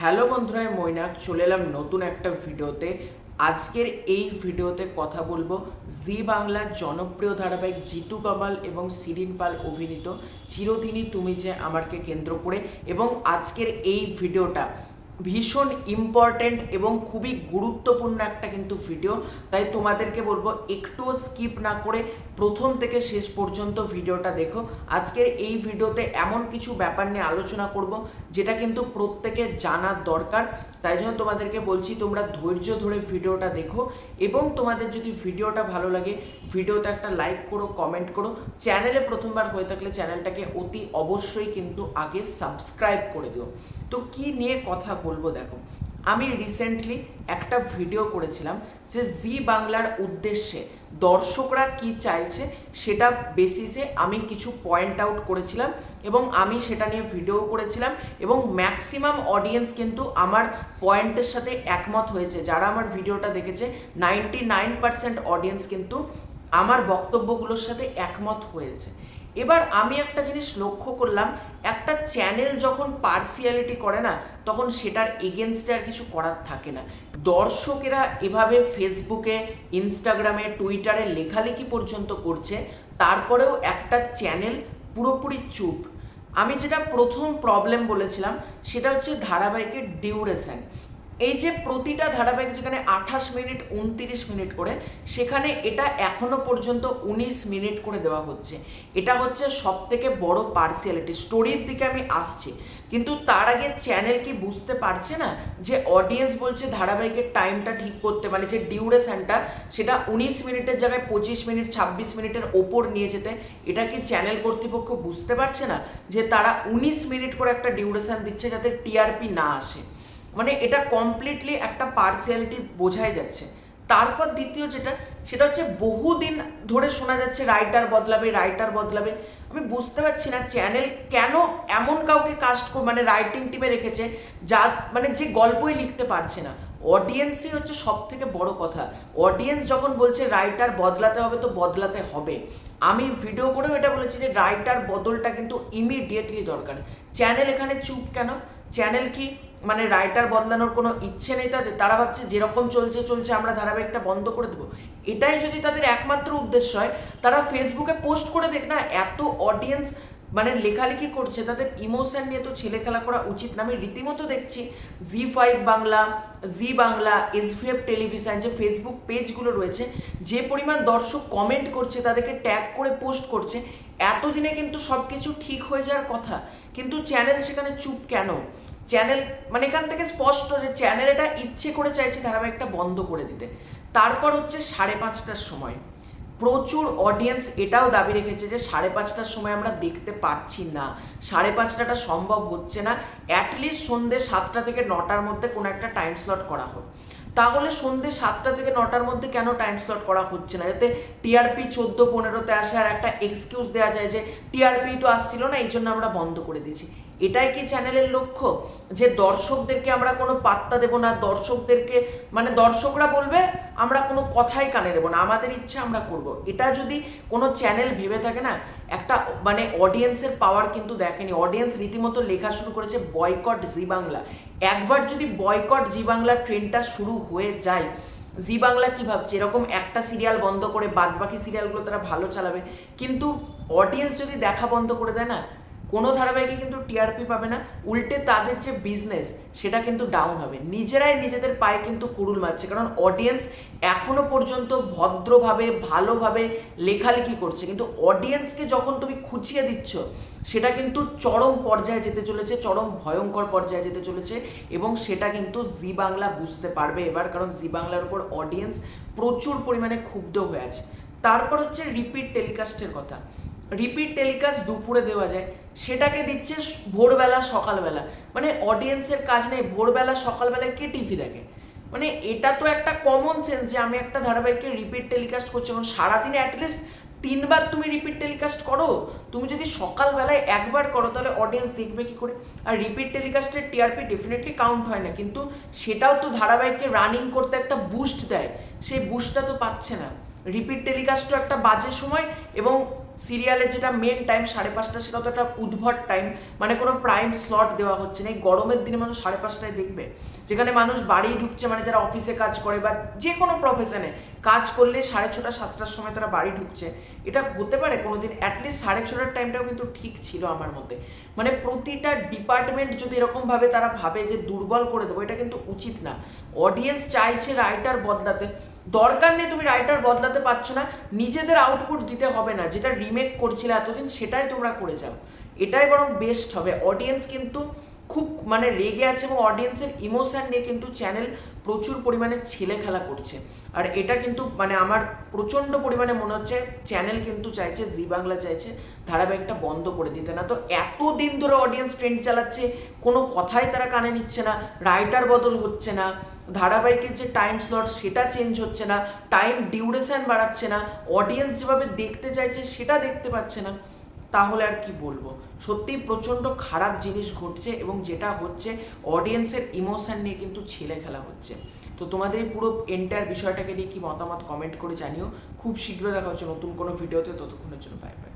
Hello বন্ধুরা, মৈনাক চলে এলাম নতুন একটা ভিডিওতে। আজকের এই ভিডিওতে কথা বলবো জি বাংলার জনপ্রিয় ধারাবাহিক জিতু কামাল এবং শিরিন পাল অভিনীত চিরদিনই তুমি যে আমারকে কেন্দ্র করে। এবং আজকের এই ভিডিওটা ভীষণ ইম্পর্ট্যান্ট এবং খুবই গুরুত্বপূর্ণ একটা কিন্তু ভিডিও, তাই তোমাদেরকে বলবো একটুও স্কিপ না করে প্রথম থেকে শেষ পর্যন্ত ভিডিওটা দেখো। আজকের এই ভিডিওতে এমন কিছু ব্যাপার নিয়ে আলোচনা করব যেটা কিন্তু প্রত্যেকে জানার দরকার, তাই জন্য তোমাদেরকে বলছি তোমরা ধৈর্য ধরে ভিডিওটা দেখো। এবং তোমাদের যদি ভিডিওটা ভালো লাগে ভিডিওতে একটা লাইক করো, কমেন্ট করো। চ্যানেলে প্রথমবার হয়ে থাকলে চ্যানেলটাকে অতি অবশ্যই কিন্তু আগে সাবস্ক্রাইব করে দিও। তো কি নিয়ে কথা বলবো দেখো, আমি রিসেন্টলি একটা ভিডিও করেছিলাম যে জি বাংলার উদ্দেশ্যে দর্শকরা কি চাইছে সেটা বেসিসে আমি কিছু পয়েন্ট আউট করেছিলাম এবং আমি সেটা নিয়ে ভিডিও করেছিলাম এবং ম্যাক্সিমাম অডিয়েন্স কিন্তু আমার পয়েন্টের সাথে একমত হয়েছে। যারা আমার ভিডিওটা দেখেছে 99% অডিয়েন্স কিন্তু আমার বক্তব্যগুলোর সাথে একমত হয়েছে। এবার আমি একটা জিনিস লক্ষ্য করলাম, একটা চ্যানেল যখন পার্সিয়ালিটি করে না তখন সেটার এগেনস্টে আর কিছু করার থাকে না। দর্শকেরা এভাবে ফেসবুকে, ইনস্টাগ্রামে, টুইটারে লেখালেখি পর্যন্ত করছে, তারপরেও একটা চ্যানেল পুরোপুরি চুপ। আমি যেটা প্রথম প্রবলেম বলেছিলাম সেটা হচ্ছে ধারাবাহিকের ডিউরেশন। এই যে প্রতিটা ধারাবাহিক যেখানে 28 মিনিট 29 মিনিট করে, সেখানে এটা এখনো পর্যন্ত 19 মিনিট করে দেওয়া হচ্ছে। এটা হচ্ছে সব থেকে বড় পার্সিয়ালিটি। স্টোরির দিকে আমি আসছি, কিন্তু তার আগে চ্যানেল কি বুঝতে পারছে না যে অডিয়েন্স বলছে ধারাবাহিকের টাইমটা ঠিক করতে, মানে যে ডিউরেশনটা সেটা 19 মিনিটের জায়গায় 25 মিনিট 26 মিনিটের ওপর নিয়ে যেতে? এটা কি চ্যানেল কর্তৃপক্ষ বুঝতে পারছে না যে তারা 19 মিনিট করে একটা ডিউরেশন দিচ্ছে যাতে টিআরপি না আসে? মানে এটা কমপ্লিটলি একটা পার্সিয়ালিটি বোঝাই যাচ্ছে। তারপর দ্বিতীয় যেটা, সেটা হচ্ছে বহুদিন ধরে শোনা যাচ্ছে রাইটার বদলাবে, রাইটার বদলাবে। আমি বুঝতে পারছি না চ্যানেল কেন এমন কাউকে কাস্ট মানে রাইটিং টিমে রেখেছে যা মানে যে গল্পই লিখতে পারছে না। অডিয়েন্সই হচ্ছে সব থেকে বড় কথা। অডিয়েন্স যখন বলছে রাইটার বদলাতে হবে তো বদলাতে হবে। আমি ভিডিও করেও এটা বলেছি যে রাইটার বদলটা কিন্তু ইমিডিয়েটলি দরকার। চ্যানেল এখানে চুপ কেন? চ্যানেল কি মানে রাইটার বদলানোর কোনো ইচ্ছে নেই তাদের? তারা ভাবছে যেরকম চলছে চলছে আমরা ধারাবাহিকটা বন্ধ করে দেবো? এটাই যদি তাদের একমাত্র উদ্দেশ্য হয় তারা ফেসবুকে পোস্ট করে দেখ না। এত অডিয়েন্স মানে লেখালেখি করছে, তাদের ইমোশন নিয়ে তো ছেলে খেলা করা উচিত না। আমি রীতিমতো দেখছি জি5 বাংলা, জি বাংলা, এসভিএফ টেলিভিশন যে ফেসবুক পেজগুলো রয়েছে, যে পরিমাণ দর্শক কমেন্ট করছে, তাদেরকে ট্যাগ করে পোস্ট করছে। এতদিনে কিন্তু সব কিছু ঠিক হয়ে যাওয়ার কথা, কিন্তু চ্যানেল সেখানে চুপ কেন? চ্যানেল মানে এখান থেকে স্পষ্ট যে চ্যানেল এটা ইচ্ছে করে চাইছে ধারাবাহিকটা বন্ধ করে দিতে। তারপর হচ্ছে 5:30টার সময় প্রচুর অডিয়েন্স এটাও দাবি রেখেছে যে 5:30টার সময় আমরা দেখতে পাচ্ছি না, 5:30টা সম্ভব হচ্ছে না। অ্যাটলিস্ট সন্ধ্যে 7টা থেকে 9টার মধ্যে কোনো একটা টাইম স্লট করা হোক। তাহলে সন্ধ্যে 7টা থেকে 9টার মধ্যে কেন টাইম স্লট করা হচ্ছে না, যাতে টিআরপি 14-15তে আসে আর একটা এক্সকিউজ দেওয়া যায় যে টিআরপি তো আসছিল না এই জন্য আমরা বন্ধ করে দিয়েছি? এটাই কি চ্যানেলের লক্ষ্য যে দর্শকদেরকে আমরা কোনো পাত্তা দেব না, দর্শকদেরকে মানে দর্শকরা বলবে আমরা কোনো কথাই কানে দেবো না, আমাদের ইচ্ছে আমরা করব? এটা যদি কোনো চ্যানেল ভেবে থাকে না, একটা মানে অডিয়েন্সের পাওয়ার কিন্তু দেখেনি। অডিয়েন্স রীতিমতো লেখা শুরু করেছে বয়কট জি বাংলা। একবার যদি বয়কট জি বাংলা ট্রেন্ডটা শুরু হয়ে যায়, জি বাংলা কি ভাবছে এরকম একটা সিরিয়াল বন্ধ করে বাদ বাকি সিরিয়ালগুলো তারা ভালো চালাবে? কিন্তু অডিয়েন্স যদি দেখা বন্ধ করে দেয় না, কোনো ধারাবাহিকে কিন্তু টিআরপি পাবে না, উল্টে তাদের যে বিজনেস সেটা কিন্তু ডাউন হবে। নিজেরাই নিজেদের পায়ে কিন্তু কুড়ুল মারছে, কারণ অডিয়েন্স এখনো পর্যন্ত ভদ্রভাবে ভালোভাবে লেখালেখি করছে, কিন্তু অডিয়েন্সকে যখন তুমি খুঁচিয়ে দিচ্ছ সেটা কিন্তু চরম পর্যায়ে যেতে চলেছে, চরম ভয়ঙ্কর পর্যায়ে যেতে চলেছে। এবং সেটা কিন্তু জি বাংলা বুঝতে পারবে এবার, কারণ জি বাংলার উপর অডিয়েন্স প্রচুর পরিমাণে ক্ষুব্ধ হয়ে আছে। তারপর হচ্ছে রিপিট টেলিকাস্টের কথা। রিপিট টেলিকাস্ট দুপুরে দেওয়া যায়, সেটাকে দিচ্ছে ভোরবেলা সকালবেলা। মানে অডিয়েন্সের কাজ নেই, ভোরবেলা সকালবেলায় কে টিভি দেখে? মানে এটা তো একটা কমন সেন্স যে আমি একটা ধারাবাহিককে রিপিট টেলিকাস্ট করছি, এবং সারাদিনে অ্যাটলিস্ট 3বার তুমি রিপিট টেলিকাস্ট করো। তুমি যদি সকালবেলায় একবার করো তাহলে অডিয়েন্স দেখবে কি করে? আর রিপিট টেলিকাস্টের টিআরপি ডেফিনেটলি কাউন্ট হয় না, কিন্তু সেটাও তো ধারাবাহিককে রানিং করতে একটা বুস্ট দেয়, সেই বুস্টটা তো পাচ্ছে না। রিপিট টেলিকাস্টও একটা বাজে সময় এবং সিরিয়ালের যেটা মেন টাইম 5:30 সেটা তো একটা উদ্ভট টাইম, মানে কোনো প্রাইম স্লট দেওয়া হচ্ছে না। এই গরমের দিনে মানুষ 5:30টায় দেখবে, যেখানে মানুষ বাড়ি ঢুকছে, মানে যারা অফিসে কাজ করে বা যে কোনো প্রফেশনে কাজ করলে 6:30 7টার সময় তারা বাড়ি ঢুকছে, এটা হতে পারে কোনোদিন? অ্যাটলিস্ট 6:30টার টাইমটাও কিন্তু ঠিক ছিল আমার মতে। মানে প্রতিটা ডিপার্টমেন্ট যদি এরকমভাবে তারা ভাবে যে দুর্বল করে দেবো, এটা কিন্তু উচিত না। অডিয়েন্স চাইছে রাইটার বদলাতে, দরকার নেই তুমি রাইটার বদলাতে পারছো না, নিজেদের আউটপুট দিতে হবে না, যেটা রিমেক করছিলে এতদিন সেটাই তোমরা করে যাও, এটাই বরং বেস্ট হবে। অডিয়েন্স কিন্তু খুব মানে রেগে আছে এবং অডিয়েন্সের ইমোশন নিয়ে কিন্তু চ্যানেল প্রচুর পরিমাণে ছেলে খেলা করছে। আর এটা কিন্তু মানে আমার প্রচণ্ড পরিমাণে মনে হচ্ছে চ্যানেল কিন্তু চাইছে, জি বাংলা চাইছে ধারাবাহিকটা বন্ধ করে দিতে। না তো এতদিন ধরে অডিয়েন্স ট্রেন্ড চালাচ্ছে, কোনো কথাই তারা কানে নিচ্ছে না, রাইটার বদল হচ্ছে না, ধারাবাহিকের যে টাইম স্লট সেটা চেঞ্জ হচ্ছে না, টাইম ডিউরেশন বাড়াচ্ছে না, অডিয়েন্স যেভাবে দেখতে চাইছে সেটা দেখতে পাচ্ছে না, তাহলে আর কি বলবো। সত্যিই প্রচণ্ড খারাপ জিনিস ঘটছে এবং যেটা হচ্ছে অডিয়েন্সের ইমোশন নিয়ে কিন্তু ছেলে খেলা হচ্ছে। তো তোমাদের এই পুরো এন্টায়ার বিষয়টাকে নিয়ে কি মতামত কমেন্ট করে জানিও। খুব শীঘ্র দেখা হচ্ছে নতুন কোনো ভিডিওতে, ততক্ষণের জন্য বাই বাই।